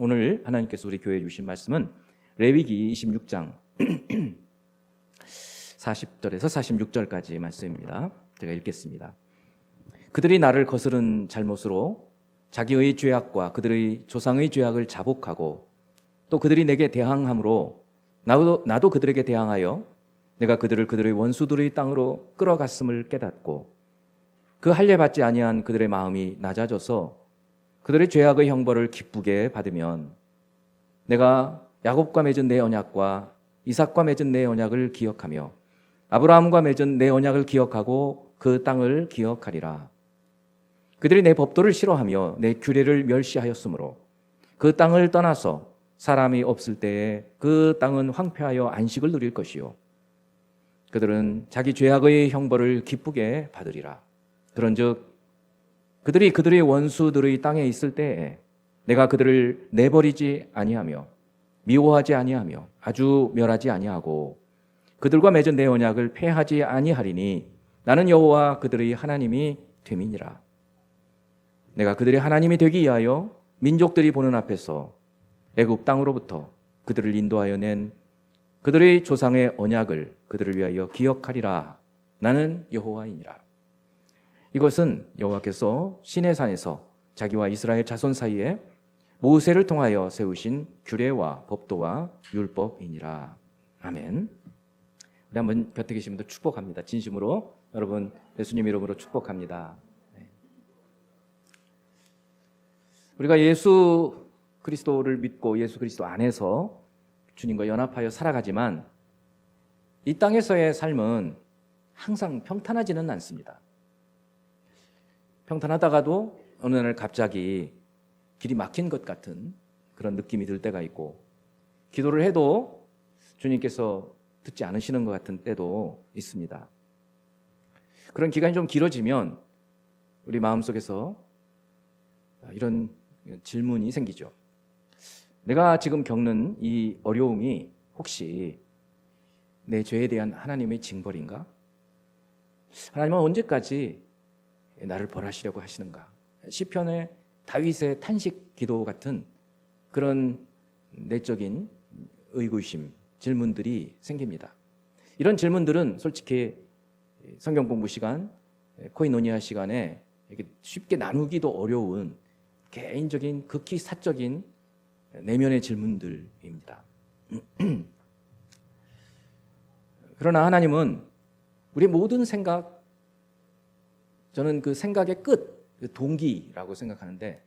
오늘 하나님께서 우리 교회에 주신 말씀은 레위기 26장 40절에서 46절까지 말씀입니다. 제가 읽겠습니다. 그들이 나를 거스른 잘못으로 자기의 죄악과 그들의 조상의 죄악을 자복하고 또 그들이 내게 대항함으로 나도 그들에게 대항하여 내가 그들의 원수들의 땅으로 끌어갔음을 깨닫고 그 할례 받지 아니한 그들의 마음이 낮아져서 그들의 죄악의 형벌을 기쁘게 받으면 내가 야곱과 맺은 내 언약과 이삭과 맺은 내 언약을 기억하며 아브라함과 맺은 내 언약을 기억하고 그 땅을 기억하리라. 그들이 내 법도를 싫어하며 내 규례를 멸시하였으므로 그 땅을 떠나서 사람이 없을 때에 그 땅은 황폐하여 안식을 누릴 것이요 그들은 자기 죄악의 형벌을 기쁘게 받으리라. 그런즉 그들이 그들의 원수들의 땅에 있을 때에 내가 그들을 내버리지 아니하며 미워하지 아니하며 아주 멸하지 아니하고 그들과 맺은 내 언약을 폐하지 아니하리니 나는 여호와 그들의 하나님이 됨이니라. 내가 그들의 하나님이 되기 위하여 민족들이 보는 앞에서 애굽 땅으로부터 그들을 인도하여 낸 그들의 조상의 언약을 그들을 위하여 기억하리라. 나는 여호와이니라. 이것은 여호와께서 시내산에서 자기와 이스라엘 자손 사이에 모세를 통하여 세우신 규례와 법도와 율법이니라. 아멘. 우리 한번 곁에 계신 분들 축복합니다. 진심으로 여러분 예수님 이름으로 축복합니다. 우리가 예수 그리스도를 믿고 예수 그리스도 안에서 주님과 연합하여 살아가지만 이 땅에서의 삶은 항상 평탄하지는 않습니다. 평탄하다가도 어느 날 갑자기 길이 막힌 것 같은 그런 느낌이 들 때가 있고 기도를 해도 주님께서 듣지 않으시는 것 같은 때도 있습니다. 그런 기간이 좀 길어지면 우리 마음속에서 이런 질문이 생기죠. 내가 지금 겪는 이 어려움이 혹시 내 죄에 대한 하나님의 징벌인가? 하나님은 언제까지 나를 벌하시려고 하시는가? 시편의 다윗의 탄식 기도 같은 그런 내적인 의구심, 질문들이 생깁니다. 이런 질문들은 솔직히 성경 공부 시간, 코이노니아 시간에 이렇게 쉽게 나누기도 어려운 개인적인 극히 사적인 내면의 질문들입니다. 그러나 하나님은 우리의 모든 생각, 저는 그 생각의 끝, 그 동기라고 생각하는데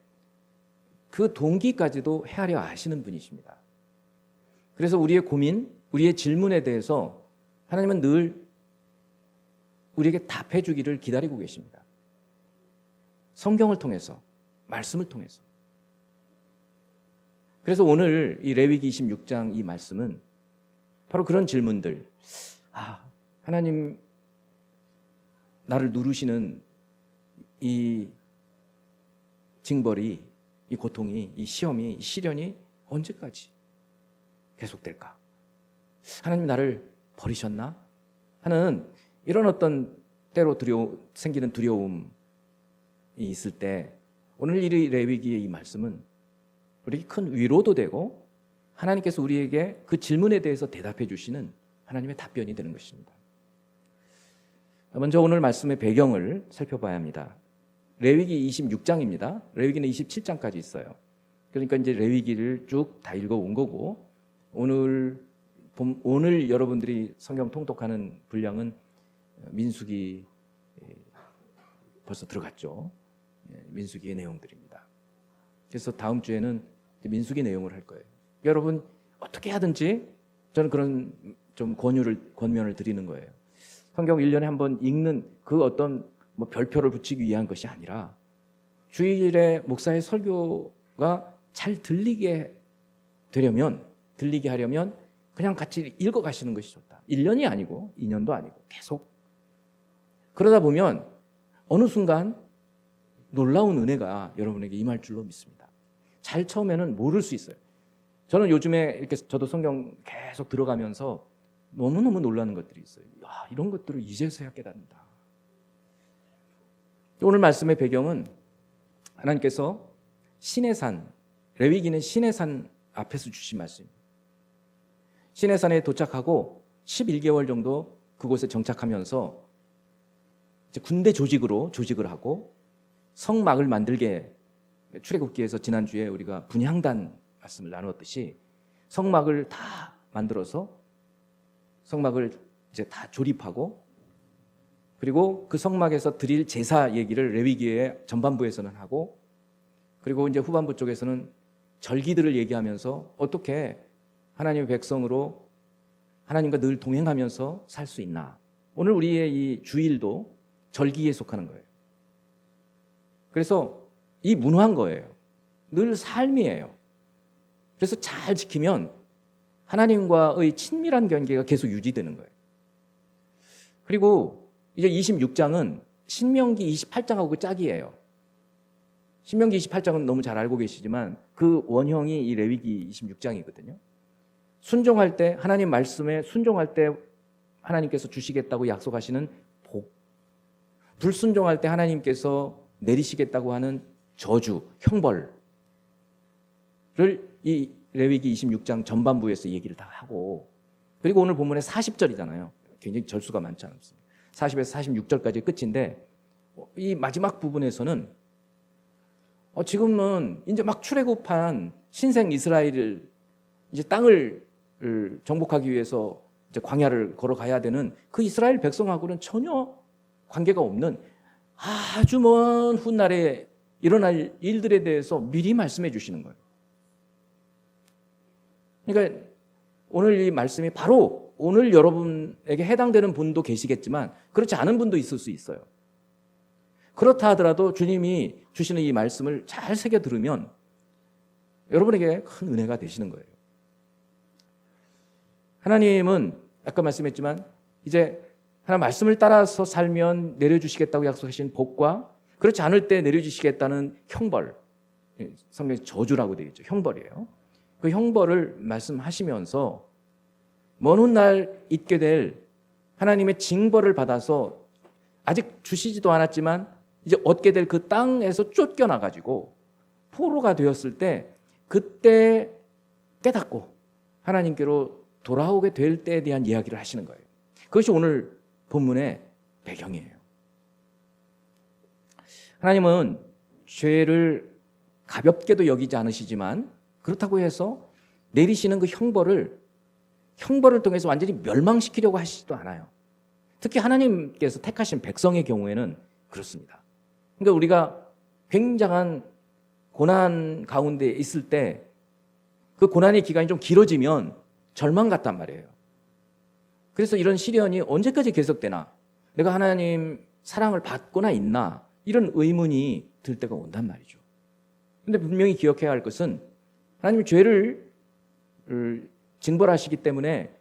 그 동기까지도 헤아려 아시는 분이십니다. 그래서 우리의 고민, 우리의 질문에 대해서 하나님은 늘 우리에게 답해 주기를 기다리고 계십니다. 성경을 통해서, 말씀을 통해서. 그래서 오늘 이 레위기 26장 이 말씀은 바로 그런 질문들. 하나님 나를 누르시는 이 징벌이, 이 고통이, 이 시험이, 이 시련이 언제까지 계속될까? 하나님 나를 버리셨나? 하는 이런 어떤 때로 생기는 두려움이 있을 때 오늘 이 레위기의 이 말씀은 우리에게 큰 위로도 되고 하나님께서 우리에게 그 질문에 대해서 대답해 주시는 하나님의 답변이 되는 것입니다. 먼저 오늘 말씀의 배경을 살펴봐야 합니다. 레위기 26장입니다. 레위기는 27장까지 있어요. 그러니까 이제 레위기를 쭉 다 읽어온 거고 오늘 여러분들이 성경 통독하는 분량은 민수기 벌써 들어갔죠. 민수기의 내용들입니다. 그래서 다음 주에는 민수기 내용을 할 거예요. 여러분 어떻게 하든지 저는 그런 좀 권면을 드리는 거예요. 성경 1년에 한 번 읽는 그 어떤 별표를 붙이기 위한 것이 아니라 주일에 목사의 설교가 잘 들리게 하려면 그냥 같이 읽어가시는 것이 좋다. 1년이 아니고 2년도 아니고 계속. 그러다 보면 어느 순간 놀라운 은혜가 여러분에게 임할 줄로 믿습니다. 잘 처음에는 모를 수 있어요. 저는 요즘에 이렇게 저도 성경 계속 들어가면서 너무너무 놀라는 것들이 있어요. 이런 것들을 이제서야 깨닫는다. 오늘 말씀의 배경은 하나님께서 시내산 레위기는 시내산 앞에서 주신 말씀입니다. 시내산에 도착하고 11개월 정도 그곳에 정착하면서 이제 군대 조직을 하고 성막을 만들게, 출애굽기에서 지난주에 우리가 분향단 말씀을 나누었듯이 성막을 다 만들어서 성막을 이제 다 조립하고, 그리고 그 성막에서 드릴 제사 얘기를 레위기의 전반부에서는 하고, 그리고 이제 후반부 쪽에서는 절기들을 얘기하면서 어떻게 하나님의 백성으로 하나님과 늘 동행하면서 살 수 있나. 오늘 우리의 이 주일도 절기에 속하는 거예요. 그래서 이 문화인 거예요. 늘 삶이에요. 그래서 잘 지키면 하나님과의 친밀한 관계가 계속 유지되는 거예요. 그리고 이제 26장은 신명기 28장하고 짝이에요. 신명기 28장은 너무 잘 알고 계시지만 그 원형이 이 레위기 26장이거든요. 순종할 때, 하나님 말씀에 순종할 때 하나님께서 주시겠다고 약속하시는 복, 불순종할 때 하나님께서 내리시겠다고 하는 저주, 형벌을 이 레위기 26장 전반부에서 얘기를 다 하고, 그리고 오늘 본문에 40절이잖아요. 굉장히 절수가 많지 않습니다. 40에서 46절까지 끝인데, 이 마지막 부분에서는 지금은 이제 막 출애굽한 신생 이스라엘을 이제 땅을 정복하기 위해서 이제 광야를 걸어가야 되는 그 이스라엘 백성하고는 전혀 관계가 없는 아주 먼 훗날에 일어날 일들에 대해서 미리 말씀해 주시는 거예요. 그러니까 오늘 이 말씀이 바로 오늘 여러분에게 해당되는 분도 계시겠지만 그렇지 않은 분도 있을 수 있어요. 그렇다 하더라도 주님이 주시는 이 말씀을 잘 새겨 들으면 여러분에게 큰 은혜가 되시는 거예요. 하나님은 아까 말씀했지만 이제 하나님 말씀을 따라서 살면 내려주시겠다고 약속하신 복과 그렇지 않을 때 내려주시겠다는 형벌, 성경에 저주라고 되어 있죠. 형벌이에요. 그 형벌을 말씀하시면서 먼 훗날 있게 될 하나님의 징벌을 받아서 아직 주시지도 않았지만 이제 얻게 될 그 땅에서 쫓겨나가지고 포로가 되었을 때 그때 깨닫고 하나님께로 돌아오게 될 때에 대한 이야기를 하시는 거예요. 그것이 오늘 본문의 배경이에요. 하나님은 죄를 가볍게도 여기지 않으시지만 그렇다고 해서 내리시는 그 형벌을 통해서 완전히 멸망시키려고 하시지도 않아요. 특히 하나님께서 택하신 백성의 경우에는 그렇습니다. 그러니까 우리가 굉장한 고난 가운데 있을 때 그 고난의 기간이 좀 길어지면 절망 같단 말이에요. 그래서 이런 시련이 언제까지 계속되나, 내가 하나님 사랑을 받거나 있나, 이런 의문이 들 때가 온단 말이죠. 그런데 분명히 기억해야 할 것은 하나님이 죄를 징벌하시기 때문에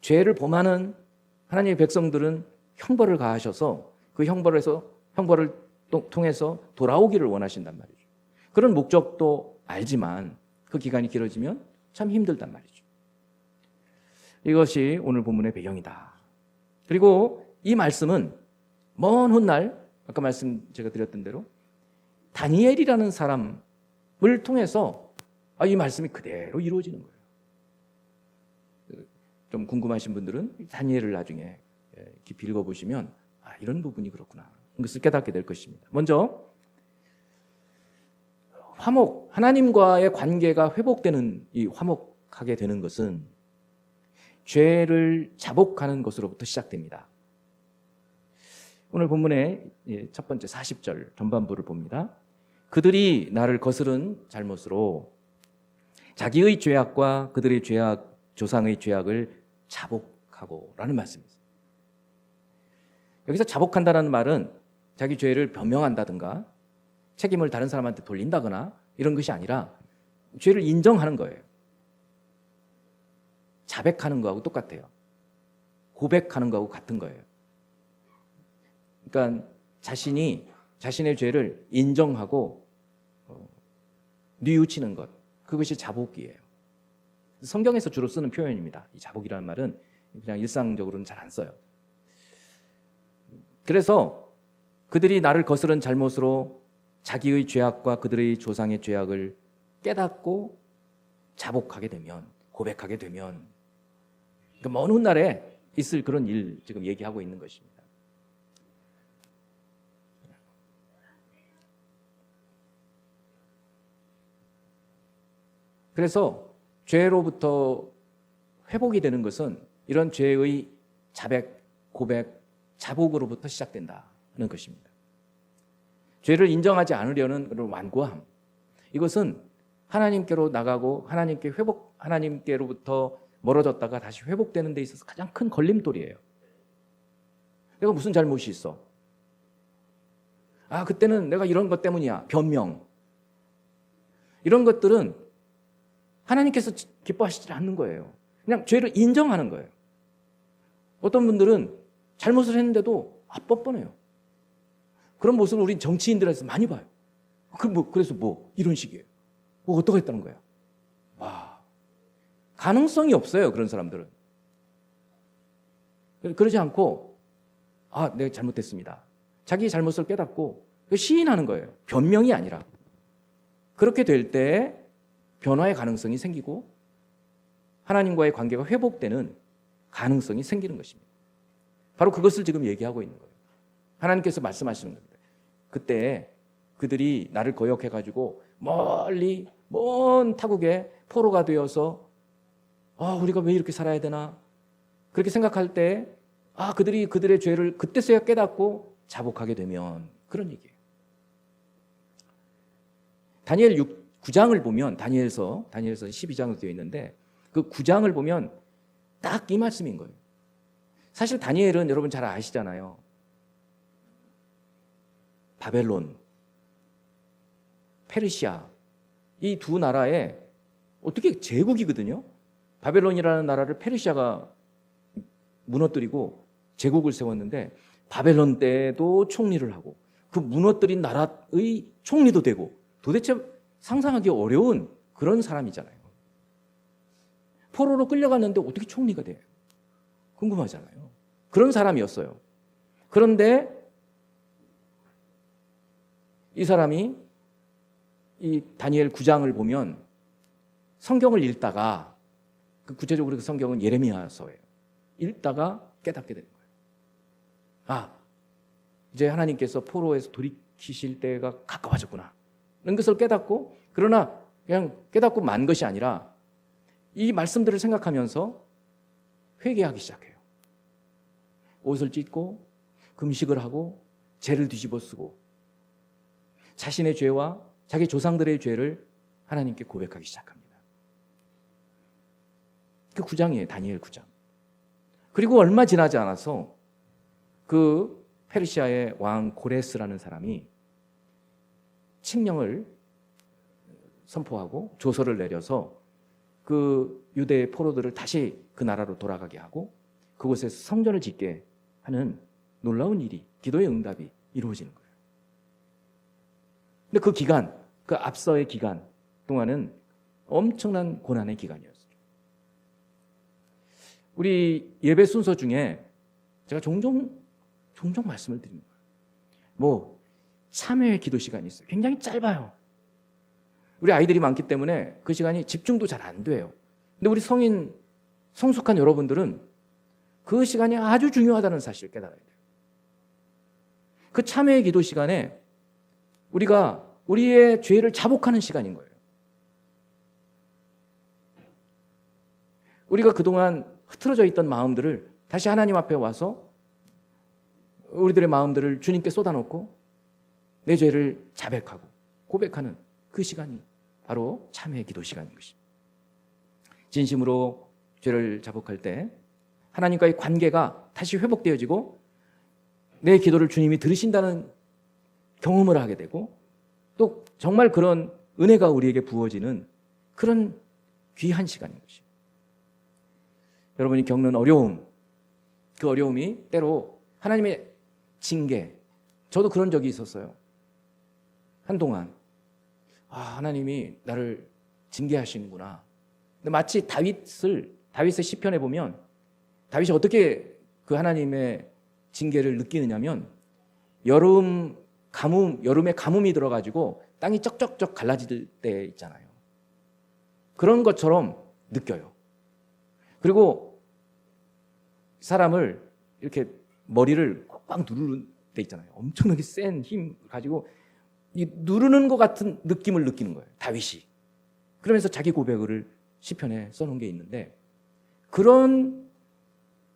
죄를 범하는 하나님의 백성들은 형벌을 가하셔서 그 형벌을 통해서 돌아오기를 원하신단 말이죠. 그런 목적도 알지만 그 기간이 길어지면 참 힘들단 말이죠. 이것이 오늘 본문의 배경이다. 그리고 이 말씀은 먼 훗날 아까 말씀 제가 드렸던 대로 다니엘이라는 사람을 통해서 이 말씀이 그대로 이루어지는 거예요. 좀 궁금하신 분들은 다니엘을 나중에 깊이 읽어보시면 이런 부분이 그렇구나, 이것을 깨닫게 될 것입니다. 먼저 하나님과의 관계가 회복되는, 이 화목하게 되는 것은 죄를 자복하는 것으로부터 시작됩니다. 오늘 본문의 첫 번째 40절 전반부를 봅니다. 그들이 나를 거스른 잘못으로 자기의 죄악과 그들의 죄악, 조상의 죄악을 자복하고 라는 말씀입니다. 여기서 자복한다는 말은 자기 죄를 변명한다든가 책임을 다른 사람한테 돌린다거나 이런 것이 아니라 죄를 인정하는 거예요. 자백하는 거하고 똑같아요. 고백하는 거하고 같은 거예요. 그러니까 자신의 죄를 인정하고 뉘우치는 것, 그것이 자복이에요. 성경에서 주로 쓰는 표현입니다. 이 자복이라는 말은 그냥 일상적으로는 잘 안 써요. 그래서 그들이 나를 거스른 잘못으로 자기의 죄악과 그들의 조상의 죄악을 깨닫고 자복하게 되면, 고백하게 되면 그 먼 훗날에 있을 그런 일 지금 얘기하고 있는 것입니다. 그래서 죄로부터 회복이 되는 것은 이런 죄의 자백, 고백, 자복으로부터 시작된다는 것입니다. 죄를 인정하지 않으려는 그런 완고함, 이것은 하나님께로 나가고 하나님께로부터 멀어졌다가 다시 회복되는 데 있어서 가장 큰 걸림돌이에요. 내가 무슨 잘못이 있어? 그때는 내가 이런 것 때문이야. 변명. 이런 것들은 하나님께서 기뻐하시지 않는 거예요. 그냥 죄를 인정하는 거예요. 어떤 분들은 잘못을 했는데도 뻔뻔해요. 그런 모습을 우리 정치인들에서 많이 봐요. 그래서 이런 식이에요. 어떻게 했다는 거야? 가능성이 없어요, 그런 사람들은. 그러지 않고, 내가 잘못했습니다. 자기 잘못을 깨닫고 시인하는 거예요. 변명이 아니라. 그렇게 될 때 변화의 가능성이 생기고 하나님과의 관계가 회복되는 가능성이 생기는 것입니다. 바로 그것을 지금 얘기하고 있는 거예요. 하나님께서 말씀하시는 겁니다. 그때 그들이 나를 거역해가지고 멀리 먼 타국에 포로가 되어서 우리가 왜 이렇게 살아야 되나? 그렇게 생각할 때 그들이 그들의 죄를 그때서야 깨닫고 자복하게 되면, 그런 얘기예요. 다니엘 9장을 보면, 다니엘서 12장으로 되어 있는데 그 9장을 보면 딱 이 말씀인 거예요. 사실 다니엘은 여러분 잘 아시잖아요. 바벨론, 페르시아, 이 두 나라의 어떻게 제국이거든요. 바벨론이라는 나라를 페르시아가 무너뜨리고 제국을 세웠는데, 바벨론 때도 총리를 하고 그 무너뜨린 나라의 총리도 되고, 도대체 상상하기 어려운 그런 사람이잖아요. 포로로 끌려갔는데 어떻게 총리가 돼요? 궁금하잖아요. 그런 사람이었어요. 그런데 이 사람이 이 다니엘 9장을 보면 성경을 읽다가, 구체적으로 그 성경은 예레미야서예요. 읽다가 깨닫게 되는 거예요. 이제 하나님께서 포로에서 돌이키실 때가 가까워졌구나. 이런 것을 깨닫고, 그러나 그냥 깨닫고 만 것이 아니라 이 말씀들을 생각하면서 회개하기 시작해요. 옷을 찢고 금식을 하고 죄를 뒤집어 쓰고 자신의 죄와 자기 조상들의 죄를 하나님께 고백하기 시작합니다. 그 9장이에요. 다니엘 9장. 그리고 얼마 지나지 않아서 그 페르시아의 왕 고레스라는 사람이 칙령을 선포하고 조서를 내려서 그 유대의 포로들을 다시 그 나라로 돌아가게 하고 그곳에서 성전을 짓게 하는 놀라운 일이, 기도의 응답이 이루어지는 거예요. 근데 그 기간, 그 앞서의 기간 동안은 엄청난 고난의 기간이었어요. 우리 예배 순서 중에 제가 종종 말씀을 드립니다. 참회 기도 시간이 있어요. 굉장히 짧아요. 우리 아이들이 많기 때문에 그 시간이 집중도 잘 안 돼요. 근데 우리 성숙한 여러분들은 그 시간이 아주 중요하다는 사실을 깨달아야 돼요. 그 참회의 기도 시간에 우리가 우리의 죄를 자복하는 시간인 거예요. 우리가 그동안 흐트러져 있던 마음들을 다시 하나님 앞에 와서 우리들의 마음들을 주님께 쏟아놓고 내 죄를 자백하고 고백하는 그 시간이 바로 참회의 기도 시간인 것입니다. 진심으로 죄를 자복할 때 하나님과의 관계가 다시 회복되어지고 내 기도를 주님이 들으신다는 경험을 하게 되고, 또 정말 그런 은혜가 우리에게 부어지는 그런 귀한 시간인 것입니다. 여러분이 겪는 어려움, 그 어려움이 때로 하나님의 징계, 저도 그런 적이 있었어요. 한동안 하나님이 나를 징계하시는구나. 근데 마치 다윗의 시편에 보면 다윗이 어떻게 그 하나님의 징계를 느끼느냐면, 여름에 가뭄이 들어가지고 땅이 쩍쩍쩍 갈라질 때 있잖아요. 그런 것처럼 느껴요. 그리고 사람을 이렇게 머리를 꽉 누르는 데 있잖아요. 엄청나게 센 힘 가지고 이 누르는 것 같은 느낌을 느끼는 거예요. 다윗이. 그러면서 자기 고백을 시편에 써놓은 게 있는데, 그런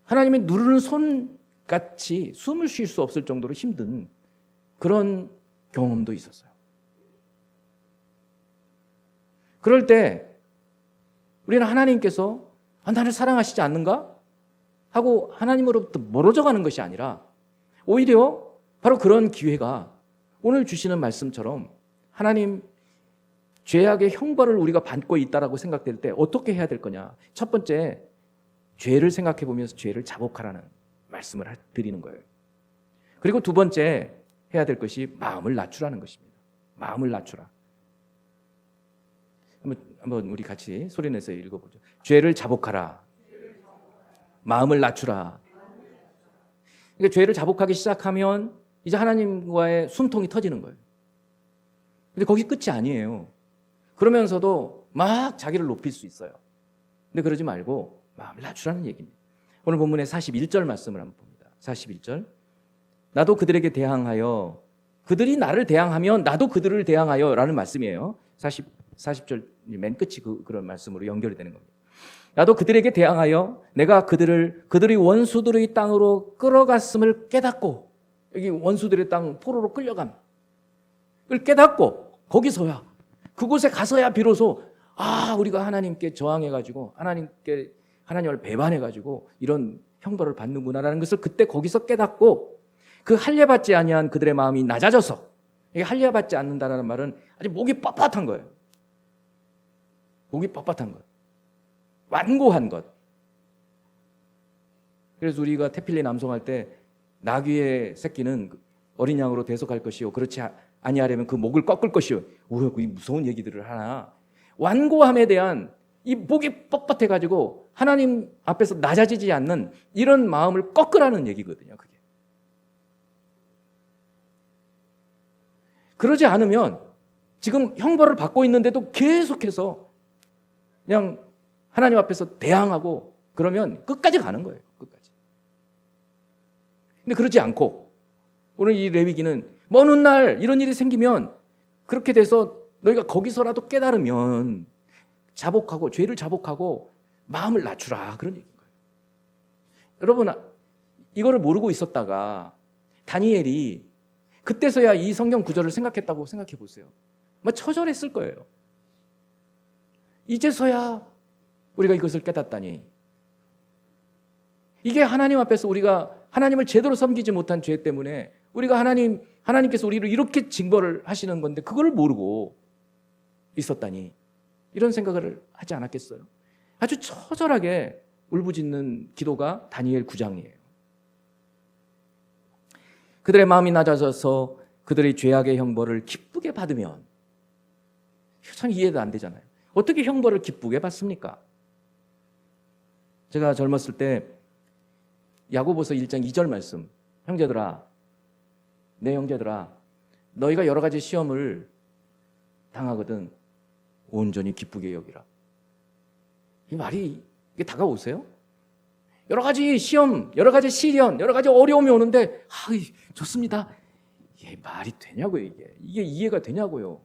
하나님의 누르는 손같이 숨을 쉴 수 없을 정도로 힘든 그런 경험도 있었어요. 그럴 때 우리는 하나님께서 나를 사랑하시지 않는가? 하고 하나님으로부터 멀어져 가는 것이 아니라, 오히려 바로 그런 기회가 오늘 주시는 말씀처럼 하나님 죄악의 형벌을 우리가 받고 있다라고 생각될 때 어떻게 해야 될 거냐. 첫 번째, 죄를 생각해 보면서 죄를 자복하라는 말씀을 드리는 거예요. 그리고 두 번째 해야 될 것이 마음을 낮추라는 것입니다. 마음을 낮추라. 한번 우리 같이 소리내서 읽어보죠. 죄를 자복하라. 마음을 낮추라. 그러니까 죄를 자복하기 시작하면 이제 하나님과의 숨통이 터지는 거예요. 근데 거기 끝이 아니에요. 그러면서도 막 자기를 높일 수 있어요. 근데 그러지 말고 마음을 낮추라는 얘기입니다. 오늘 본문의 41절 말씀을 한번 봅니다. 41절. 나도 그들에게 대항하여, 그들이 나를 대항하면 나도 그들을 대항하여 라는 말씀이에요. 40절 맨 끝이 그런 말씀으로 연결이 되는 겁니다. 나도 그들에게 대항하여 내가 그들의 원수들의 땅으로 끌어갔음을 깨닫고, 여기 원수들의 땅 포로로 끌려감 을 깨닫고, 거기서야, 그곳에 가서야 비로소 우리가 하나님께 저항해가지고 하나님을 배반해가지고 이런 형벌을 받는구나라는 것을 그때 거기서 깨닫고, 그 할례받지 아니한 그들의 마음이 낮아져서, 이게 할례받지 않는다라는 말은 아주 목이 뻣뻣한 거예요. 목이 뻣뻣한 것, 완고한 것. 그래서 우리가 태필리 남송할 때 나귀의 새끼는 어린 양으로 대속할 것이요, 그렇지 아니하려면 그 목을 꺾을 것이요. 그 무서운 얘기들을 하나. 완고함에 대한 이 목이 뻣뻣해가지고 하나님 앞에서 낮아지지 않는 이런 마음을 꺾으라는 얘기거든요. 그게. 그러지 않으면 지금 형벌을 받고 있는데도 계속해서 그냥 하나님 앞에서 대항하고 그러면 끝까지 가는 거예요. 끝까지. 근데 그러지 않고 오늘 이 레위기는 먼 훗날 이런 일이 생기면, 그렇게 돼서 너희가 거기서라도 깨달으면 자복하고, 죄를 자복하고 마음을 낮추라, 그런 얘기인 거예요. 여러분, 이거를 모르고 있었다가 다니엘이 그때서야 이 성경 구절을 생각했다고 생각해 보세요. 처절했을 거예요. 이제서야 우리가 이것을 깨닫다니. 이게 하나님 앞에서 우리가 하나님을 제대로 섬기지 못한 죄 때문에 우리가 하나님께서 우리를 이렇게 징벌을 하시는 건데, 그걸 모르고 있었다니, 이런 생각을 하지 않았겠어요? 아주 처절하게 울부짖는 기도가 다니엘 9장이에요. 그들의 마음이 낮아져서 그들의 죄악의 형벌을 기쁘게 받으면, 참 이해도 안 되잖아요. 어떻게 형벌을 기쁘게 받습니까? 제가 젊었을 때 야고보서 1장 2절 말씀, 내 형제들아, 너희가 여러 가지 시험을 당하거든 온전히 기쁘게 여기라. 이 말이 이게 다가오세요? 여러 가지 시험, 여러 가지 시련, 여러 가지 어려움이 오는데 좋습니다. 이게 말이 되냐고요. 이게 이해가 되냐고요.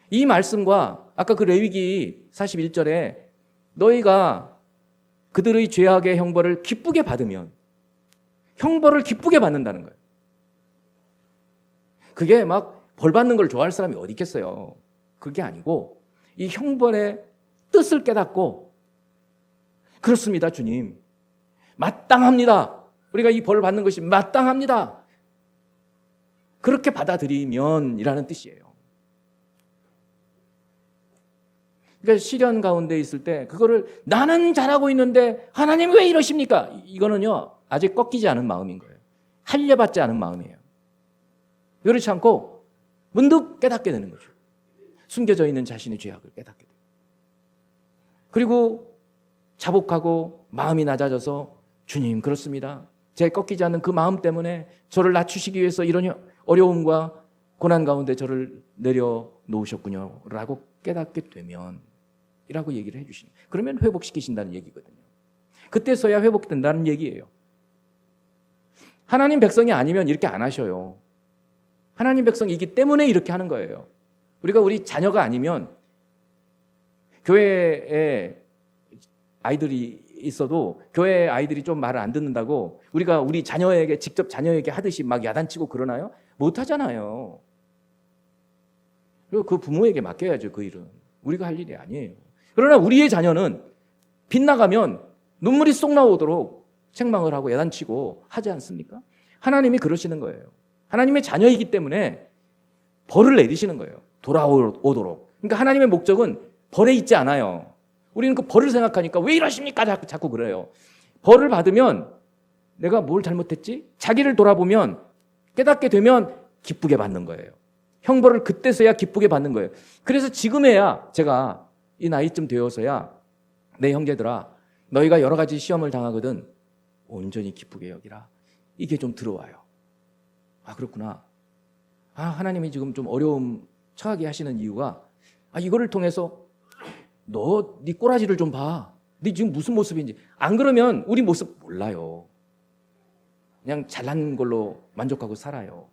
이 말씀과 아까 그 레위기 41절에 너희가 그들의 죄악의 형벌을 기쁘게 받으면, 형벌을 기쁘게 받는다는 거예요. 그게 막 벌 받는 걸 좋아할 사람이 어디 있겠어요. 그게 아니고 이 형벌의 뜻을 깨닫고, 그렇습니다, 주님. 마땅합니다. 우리가 이 벌을 받는 것이 마땅합니다. 그렇게 받아들이면 이라는 뜻이에요. 그러니까 시련 가운데 있을 때 그거를 나는 잘하고 있는데 하나님 왜 이러십니까? 이거는요, 아직 꺾이지 않은 마음인 거예요. 할례받지 않은 마음이에요. 그렇지 않고 문득 깨닫게 되는 거죠. 숨겨져 있는 자신의 죄악을 깨닫게 돼요. 그리고 자복하고 마음이 낮아져서, 주님, 그렇습니다. 제 꺾이지 않는 그 마음 때문에 저를 낮추시기 위해서 이런 어려움과 고난 가운데 저를 내려 놓으셨군요 라고 깨닫게 되면 이라고 얘기를 해주시는, 그러면 회복시키신다는 얘기거든요. 그때서야 회복된다는 얘기예요. 하나님 백성이 아니면 이렇게 안 하셔요. 하나님 백성이기 때문에 이렇게 하는 거예요. 우리가 우리 자녀가 아니면, 교회에 아이들이 있어도 교회 아이들이 좀 말을 안 듣는다고 우리가 우리 자녀에게 직접 자녀에게 하듯이 막 야단치고 그러나요? 못 하잖아요. 그리고 그 부모에게 맡겨야죠. 그 일은 우리가 할 일이 아니에요. 그러나 우리의 자녀는 빗나가면 눈물이 쏙 나오도록 책망을 하고 야단치고 하지 않습니까? 하나님이 그러시는 거예요. 하나님의 자녀이기 때문에 벌을 내리시는 거예요. 돌아오도록. 그러니까 하나님의 목적은 벌에 있지 않아요. 우리는 그 벌을 생각하니까 왜 이러십니까? 자꾸 그래요. 벌을 받으면 내가 뭘 잘못했지? 자기를 돌아보면, 깨닫게 되면 기쁘게 받는 거예요. 형벌을 그때서야 기쁘게 받는 거예요. 그래서 지금에야, 제가 이 나이쯤 되어서야 내 형제들아, 너희가 여러 가지 시험을 당하거든 온전히 기쁘게 여기라. 이게 좀 들어와요. 아, 그렇구나. 아, 하나님이 지금 좀 어려움 처하게 하시는 이유가, 이거를 통해서 네 꼬라지를 좀 봐. 네 지금 무슨 모습인지. 안 그러면 우리 모습 몰라요. 그냥 잘난 걸로 만족하고 살아요.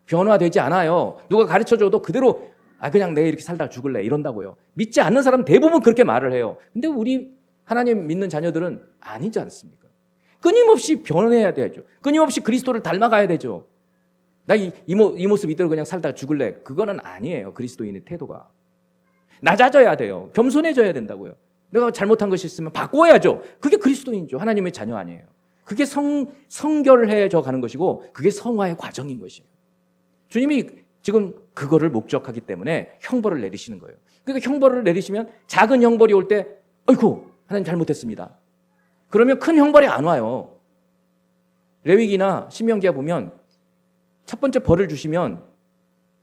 변화되지 않아요. 누가 가르쳐줘도 그대로 그냥 내가 이렇게 살다가 죽을래 이런다고요. 믿지 않는 사람 대부분 그렇게 말을 해요. 근데 우리 하나님 믿는 자녀들은 아니지 않습니까? 끊임없이 변해야 되죠. 끊임없이 그리스도를 닮아가야 되죠. 나 이 모습 이대로 그냥 살다가 죽을래. 그거는 아니에요. 그리스도인의 태도가. 낮아져야 돼요. 겸손해져야 된다고요. 내가 잘못한 것이 있으면 바꿔야죠. 그게 그리스도인이죠. 하나님의 자녀 아니에요. 그게 성결해져 가는 것이고, 그게 성화의 과정인 것이에요. 주님이 지금 그거를 목적하기 때문에 형벌을 내리시는 거예요. 그러니까 형벌을 내리시면 작은 형벌이 올 때, 아이고 하나님 잘못했습니다. 그러면 큰 형벌이 안 와요. 레위기나 신명기에 보면 첫 번째 벌을 주시면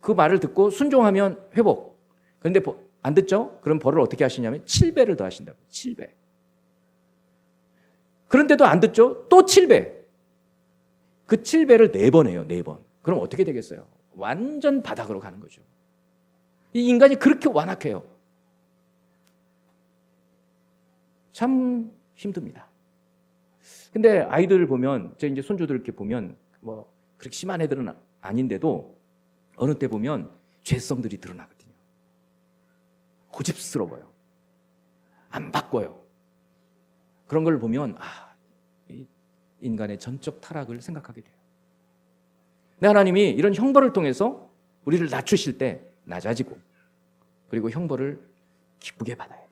그 말을 듣고 순종하면 회복. 그런데 안 듣죠? 그럼 벌을 어떻게 하시냐면 7배를 더 하신다고. 7배. 그런데도 안 듣죠? 또 7배. 그 7배를 4번 해요. 4번. 그럼 어떻게 되겠어요? 완전 바닥으로 가는 거죠. 이 인간이 그렇게 완악해요. 참 힘듭니다. 근데 아이들을 보면, 제 이제 손주들 이렇게 보면 뭐 그렇게 심한 애들은 아닌데도 어느 때 보면 죄성들이 드러나거든요. 고집스러워요. 안 바꿔요. 그런 걸 보면 이 인간의 전적 타락을 생각하게 돼요. 근데 하나님이 이런 형벌을 통해서 우리를 낮추실 때 낮아지고, 그리고 형벌을 기쁘게 받아야 돼요.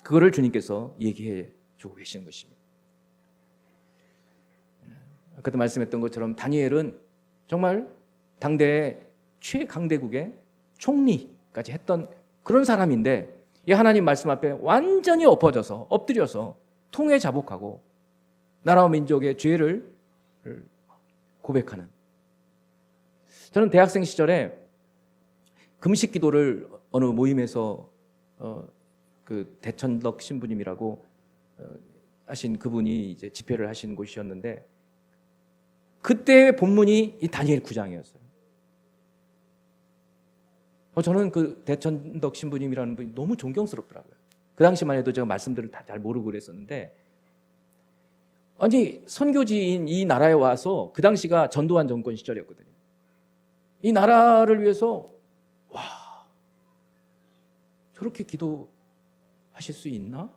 그거를 주님께서 얘기해 주고 계시는 것입니다. 아까도 말씀했던 것처럼 다니엘은 정말 당대의 최강대국의 총리까지 했던 그런 사람인데, 이 하나님 말씀 앞에 완전히 엎드려서 통회 자복하고 나라와 민족의 죄를 고백하는. 저는 대학생 시절에 금식 기도를 어느 모임에서 그 대천덕 신부님이라고 하신 그분이 이제 집회를 하신 곳이었는데, 그때의 본문이 이 다니엘 9장이었어요. 저는 그 대천덕 신부님이라는 분이 너무 존경스럽더라고요. 그 당시만 해도 제가 말씀들을 다 잘 모르고 그랬었는데, 아니 선교지인 이 나라에 와서, 그 당시가 전두환 정권 시절이었거든요. 이 나라를 위해서 저렇게 기도하실 수 있나?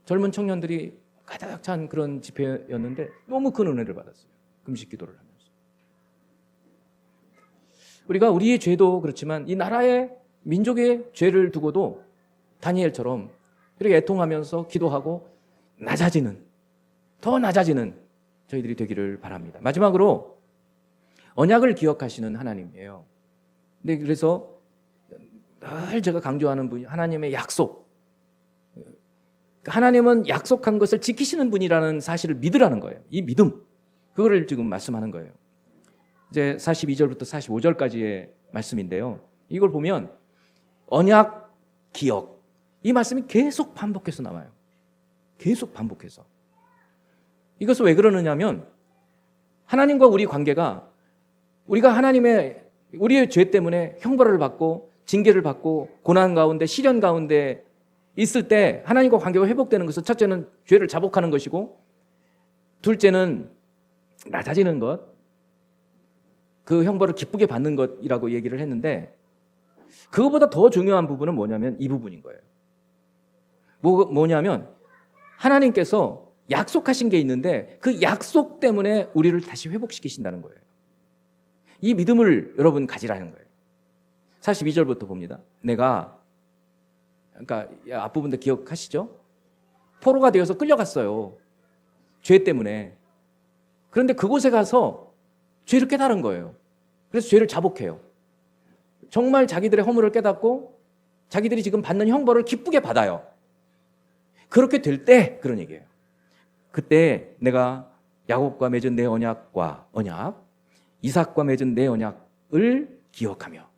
젊은 청년들이 가득 찬 그런 집회였는데 너무 큰 은혜를 받았어요. 금식 기도를 하면서. 우리가 우리의 죄도 그렇지만 이 나라의 민족의 죄를 두고도 다니엘처럼 이렇게 애통하면서 기도하고 더 낮아지는 저희들이 되기를 바랍니다. 마지막으로 언약을 기억하시는 하나님이에요. 근데 그래서 늘 제가 강조하는 분이 하나님의 약속. 하나님은 약속한 것을 지키시는 분이라는 사실을 믿으라는 거예요. 이 믿음, 그거를 지금 말씀하는 거예요. 이제 42절부터 45절까지의 말씀인데요. 이걸 보면 언약, 기억, 이 말씀이 계속 반복해서 나와요. 계속 반복해서. 이것은 왜 그러느냐면, 하나님과 우리 관계가, 우리가 하나님의 우리의 죄 때문에 형벌을 받고 징계를 받고 고난 가운데 시련 가운데 있을 때 하나님과 관계가 회복되는 것은 첫째는 죄를 자복하는 것이고 둘째는 낮아지는 것, 그 형벌을 기쁘게 받는 것이라고 얘기를 했는데 그것보다 더 중요한 부분은 뭐냐면 이 부분인 거예요. 뭐냐면 하나님께서 약속하신 게 있는데 그 약속 때문에 우리를 다시 회복시키신다는 거예요. 이 믿음을 여러분 가지라는 거예요. 42절부터 봅니다. 내가 그러니까 앞부분도 기억하시죠? 포로가 되어서 끌려갔어요. 죄 때문에. 그런데 그곳에 가서 죄를 깨달은 거예요. 그래서 죄를 자복해요. 정말 자기들의 허물을 깨닫고 자기들이 지금 받는 형벌을 기쁘게 받아요. 그렇게 될 때 그런 얘기예요. 그때 내가 야곱과 맺은 내 언약과 이삭과 맺은 내 언약을 기억하며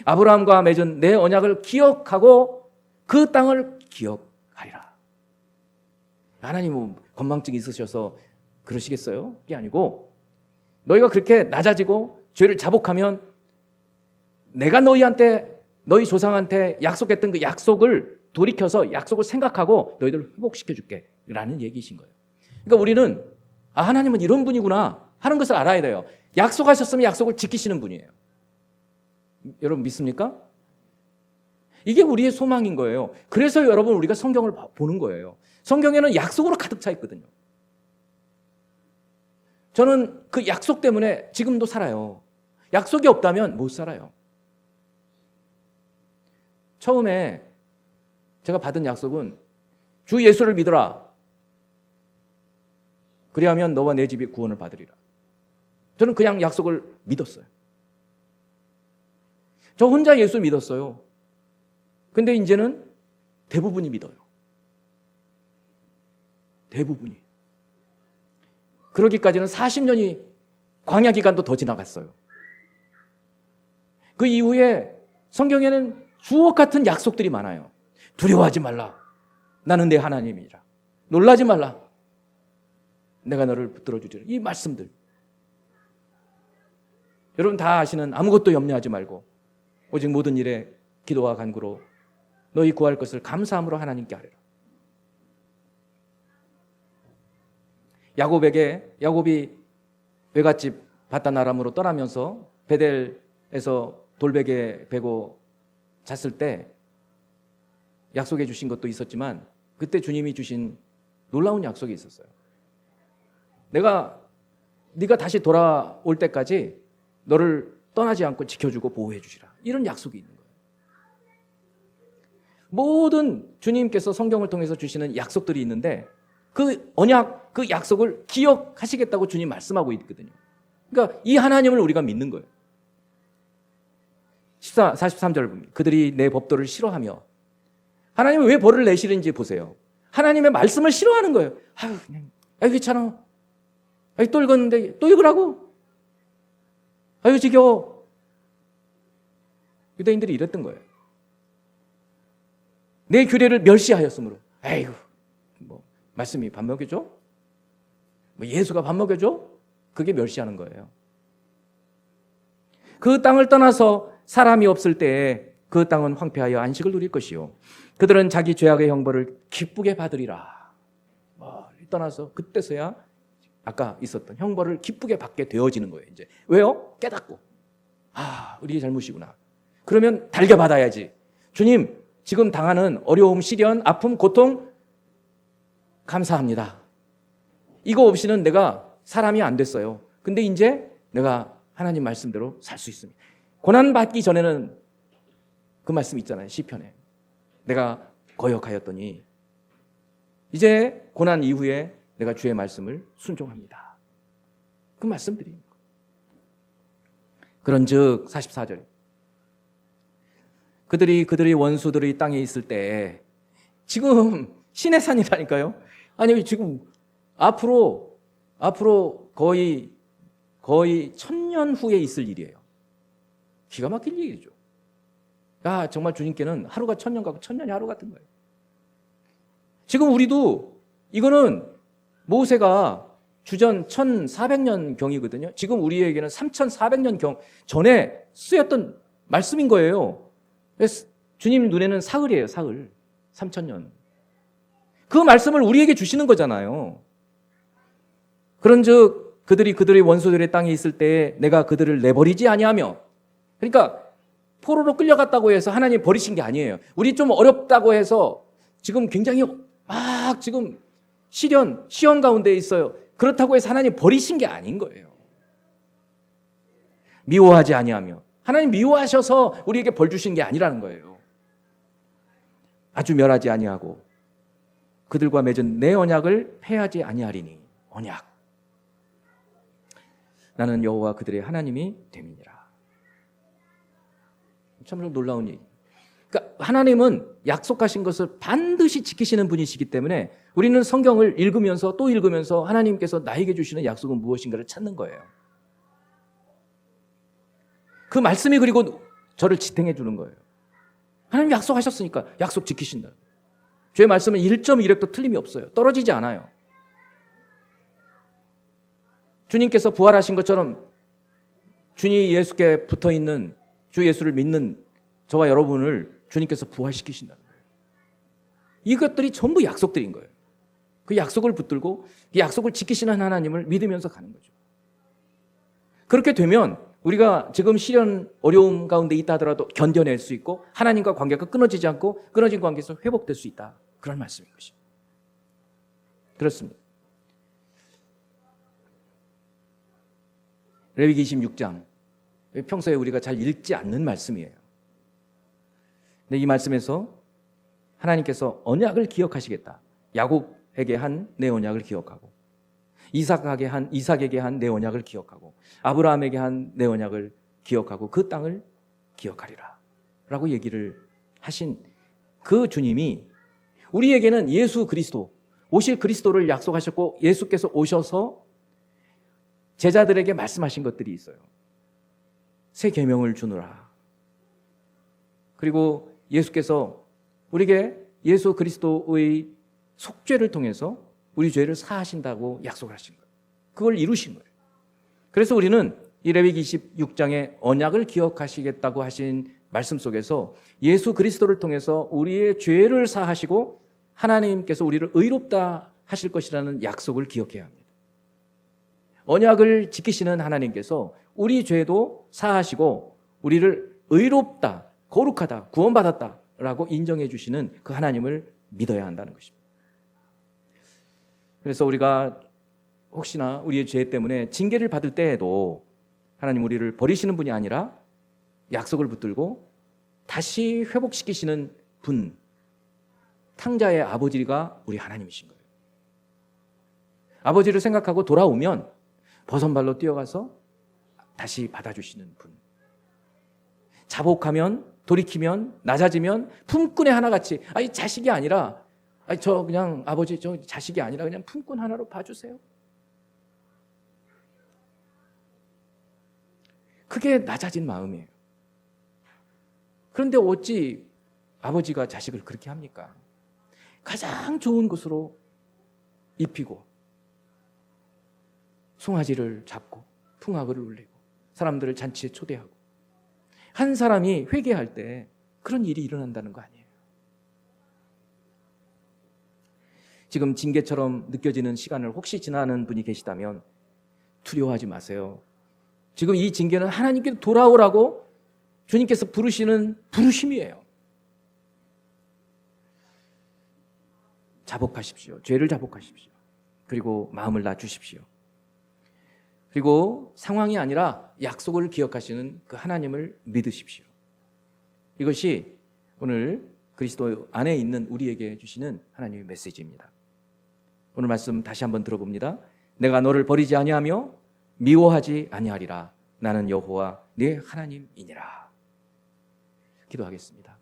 아브라함과 맺은 내 언약을 기억하고 그 땅을 기억하리라. 하나님은 건망증이 있으셔서 그러시겠어요? 그게 아니고 너희가 그렇게 낮아지고 죄를 자복하면 내가 너희 조상한테 약속했던 그 약속을 돌이켜서 약속을 생각하고 너희들을 회복시켜줄게 라는 얘기이신 거예요. 그러니까 우리는 하나님은 이런 분이구나 하는 것을 알아야 돼요. 약속하셨으면 약속을 지키시는 분이에요. 여러분 믿습니까? 이게 우리의 소망인 거예요. 그래서 여러분 우리가 성경을 보는 거예요. 성경에는 약속으로 가득 차 있거든요. 저는 그 약속 때문에 지금도 살아요. 약속이 없다면 못 살아요. 처음에 제가 받은 약속은 주 예수를 믿어라. 그리하면 너와 내 집이 구원을 받으리라. 저는 그냥 약속을 믿었어요. 저 혼자 예수 믿었어요. 근데 이제는 대부분이 믿어요. 대부분이. 그러기까지는 40년이 광야 기간도 더 지나갔어요. 그 이후에 성경에는 주옥 같은 약속들이 많아요. 두려워하지 말라. 나는 내 하나님이라. 놀라지 말라. 내가 너를 붙들어 주리라. 이 말씀들. 여러분 다 아시는 아무것도 염려하지 말고 오직 모든 일에 기도와 간구로 너희 구할 것을 감사함으로 하나님께 하리라. 야곱이 외갓집 바단 아람으로 떠나면서 베델에서 돌베개 베고 잤을 때 약속해 주신 것도 있었지만 그때 주님이 주신 놀라운 약속이 있었어요. 네가 다시 돌아올 때까지 너를 떠나지 않고 지켜주고 보호해 주시라. 이런 약속이 있는 거예요. 모든 주님께서 성경을 통해서 주시는 약속들이 있는데 그 언약, 그 약속을 기억하시겠다고 주님 말씀하고 있거든요. 그러니까 이 하나님을 우리가 믿는 거예요. 43절 봅니다. 그들이 내 법도를 싫어하며 하나님은 왜 벌을 내시는지 보세요. 하나님의 말씀을 싫어하는 거예요. 그냥 귀찮아. 또 읽었는데 또 읽으라고? 지겨워. 유대인들이 이랬던 거예요. 내 규례를 멸시하였으므로. 말씀이 밥 먹여줘? 예수가 밥 먹여줘? 그게 멸시하는 거예요. 그 땅을 떠나서 사람이 없을 때에 그 땅은 황폐하여 안식을 누릴 것이요. 그들은 자기 죄악의 형벌을 기쁘게 받으리라. 떠나서 그때서야 아까 있었던 형벌을 기쁘게 받게 되어지는 거예요. 이제 왜요? 깨닫고 우리의 잘못이구나. 그러면 달게 받아야지. 주님 지금 당하는 어려움, 시련, 아픔, 고통 감사합니다. 이거 없이는 내가 사람이 안 됐어요. 근데 이제 내가 하나님 말씀대로 살 수 있습니다. 고난 받기 전에는 그 말씀 있잖아요. 시편에. 내가 거역하였더니 이제 고난 이후에 내가 주의 말씀을 순종합니다. 그 말씀들이. 그런즉 44절. 그들이 원수들이 땅에 있을 때 지금 신의 산이라니까요. 아니 지금 앞으로 거의 1000년 후에 있을 일이에요. 기가 막힐 일이죠. 정말 주님께는 하루가 1000년 같고 1000년이 하루 같은 거예요. 지금 우리도 이거는 모세가 주전 1400년 경이거든요. 지금 우리에게는 3400년 경 전에 쓰였던 말씀인 거예요. 그래서 주님 눈에는 사흘이에요. 사흘. 3000년. 그 말씀을 우리에게 주시는 거잖아요. 그런즉 그들이 그들의 원수들의 땅에 있을 때에 내가 그들을 내버리지 아니하며, 그러니까 포로로 끌려갔다고 해서 하나님 버리신 게 아니에요. 우리 좀 어렵다고 해서 지금 굉장히 막 지금 시련 가운데 있어요. 그렇다고 해서 하나님 버리신 게 아닌 거예요. 미워하지 아니하며, 하나님 미워하셔서 우리에게 벌 주신 게 아니라는 거예요. 아주 멸하지 아니하고 그들과 맺은 내 언약을 폐하지 아니하리니. 언약. 나는 여호와 그들의 하나님이 됨이니라. 참 놀라운 얘기. 그러니까 하나님은 약속하신 것을 반드시 지키시는 분이시기 때문에 우리는 성경을 읽으면서 또 읽으면서 하나님께서 나에게 주시는 약속은 무엇인가를 찾는 거예요. 그 말씀이 그리고 저를 지탱해 주는 거예요. 하나님 약속하셨으니까 약속 지키신다. 주의 말씀은 1.1획도 틀림이 없어요. 떨어지지 않아요. 주님께서 부활하신 것처럼 주님 예수께 붙어있는 주 예수를 믿는 저와 여러분을 주님께서 부활시키신다는 거예요. 이것들이 전부 약속들인 거예요. 그 약속을 붙들고 그 약속을 지키시는 하나님을 믿으면서 가는 거죠. 그렇게 되면 우리가 지금 시련 어려움 가운데 있다 하더라도 견뎌낼 수 있고 하나님과 관계가 끊어지지 않고 끊어진 관계에서 회복될 수 있다. 그런 말씀인 것입니다. 그렇습니다. 레위기 26장, 평소에 우리가 잘 읽지 않는 말씀이에요. 근데 이 말씀에서 하나님께서 언약을 기억하시겠다. 야곱에게 한 내 언약을 기억하고, 이삭에게 한 내 언약을 기억하고, 아브라함에게 한 내 언약을 기억하고 그 땅을 기억하리라 라고 얘기를 하신 그 주님이 우리에게는 예수 그리스도, 오실 그리스도를 약속하셨고 예수께서 오셔서 제자들에게 말씀하신 것들이 있어요. 새 계명을 주노라. 그리고 예수께서 우리에게 예수 그리스도의 속죄를 통해서 우리 죄를 사하신다고 약속을 하신 거예요. 그걸 이루신 거예요. 그래서 우리는 이 레위기 26장의 언약을 기억하시겠다고 하신 말씀 속에서 예수 그리스도를 통해서 우리의 죄를 사하시고 하나님께서 우리를 의롭다 하실 것이라는 약속을 기억해야 합니다. 언약을 지키시는 하나님께서 우리 죄도 사하시고 우리를 의롭다, 거룩하다, 구원받았다라고 인정해 주시는 그 하나님을 믿어야 한다는 것입니다. 그래서 우리가 혹시나 우리의 죄 때문에 징계를 받을 때에도 하나님 우리를 버리시는 분이 아니라 약속을 붙들고 다시 회복시키시는 분, 탕자의 아버지가 우리 하나님이신 거예요. 아버지를 생각하고 돌아오면 버선발로 뛰어가서 다시 받아주시는 분. 자복하면, 돌이키면, 낮아지면 품꾼의 하나같이, 아니 자식이 아니라, 아니 저 그냥 아버지 저 자식이 아니라 그냥 품꾼 하나로 봐주세요. 그게 낮아진 마음이에요. 그런데 어찌 아버지가 자식을 그렇게 합니까? 가장 좋은 곳으로 입히고 송아지를 잡고 풍악을 울리고 사람들을 잔치에 초대하고 한 사람이 회개할 때 그런 일이 일어난다는 거 아니에요. 지금 징계처럼 느껴지는 시간을 혹시 지나는 분이 계시다면 두려워하지 마세요. 지금 이 징계는 하나님께 돌아오라고 주님께서 부르시는 부르심이에요. 자복하십시오. 죄를 자복하십시오. 그리고 마음을 낮추십시오. 그리고 상황이 아니라 약속을 기억하시는 그 하나님을 믿으십시오. 이것이 오늘 그리스도 안에 있는 우리에게 주시는 하나님의 메시지입니다. 오늘 말씀 다시 한번 들어봅니다. 내가 너를 버리지 아니하며 미워하지 아니하리라. 나는 여호와 네 하나님이니라. 기도하겠습니다.